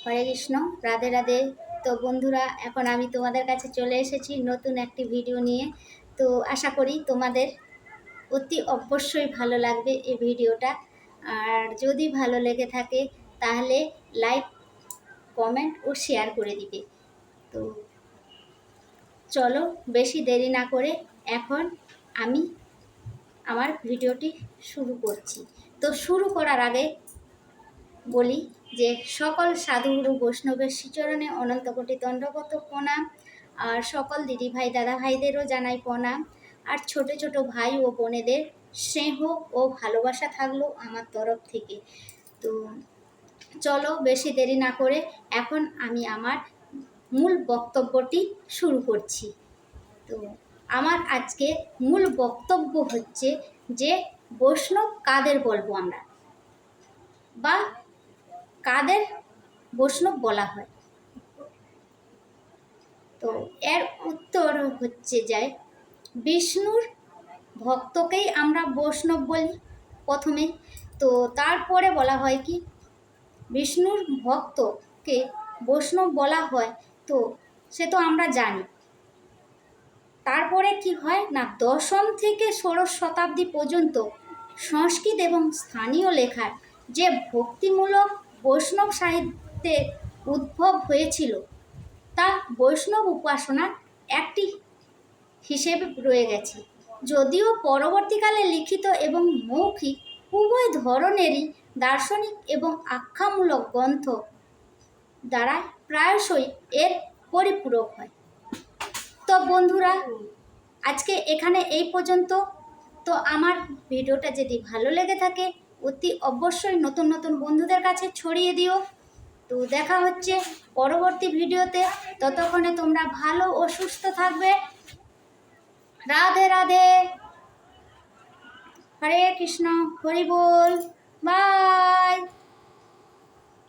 হরে কৃষ্ণ, রাধে রাধে। তো বন্ধুরা, এখন আমি তোমাদের কাছে চলে এসেছি নতুন একটি ভিডিও নিয়ে। তো আশা করি তোমাদের অতি অবশ্যই ভালো লাগবে এই ভিডিওটা। আর যদি ভালো লেগে থাকে তাহলে লাইক, কমেন্ট ও শেয়ার করে দিবে। তো চলো, বেশি দেরি না করে এখন আমি আমার ভিডিওটি শুরু করছি। তো শুরু করার আগে বলি যে সকল সাধুগুরু বৈষ্ণবের শ্রীচরণে অনন্ত কোটি দণ্ডবত প্রণাম। আর সকল দিদি ভাই দাদা ভাইদেরও জানাই প্রণাম। আর ছোট ছোট ভাই ও বোনেদের স্নেহ ও ভালোবাসা থাকলো আমার তরফ থেকে। তো চলো, বেশি দেরি না করে এখন আমি আমার মূল বক্তব্যটি শুরু করছি। তো আমার আজকে মূল বক্তব্য হচ্ছে যে বৈষ্ণব কাদের বলবো আমরা, বা কাদের বৈষ্ণব বলা হয়। তো এর উত্তর হচ্ছে যায় বিষ্ণুর ভক্তকেই আমরা বৈষ্ণব বলি প্রথমে। তো তারপরে বলা হয় কি বিষ্ণুর ভক্তকে বৈষ্ণব বলা হয়, তো সে তো আমরা জানি। তারপরে কি হয় না, দশম থেকে ষোড়শ শতাব্দী পর্যন্ত সংস্কৃত এবং স্থানীয় লেখার যে ভক্তিমূলক বৈষ্ণব সাহিত্যের উদ্ভব হয়েছিল তা বৈষ্ণব উপাসনার একটি হিসেবে রয়ে গেছে। যদিও পরবর্তীকালে লিখিত এবং মৌখিক উভয় ধরনেরই দার্শনিক এবং আখ্যামূলক গ্রন্থ দ্বারা প্রায়শই এর পরিপূরক হয়। তো বন্ধুরা, আজকে এখানে এই পর্যন্ত। তো আমার ভিডিওটা যদি ভালো লেগে থাকে অতি অবশ্যই নতুন নতুন বন্ধুদের কাছে ছড়িয়ে দিও। তো দেখা হচ্ছে পরবর্তী ভিডিওতে। ততক্ষণে তোমরা ভালো ও সুস্থ থাকবে। রাধে রাধে, হরে কৃষ্ণ, হরি বল, বাই।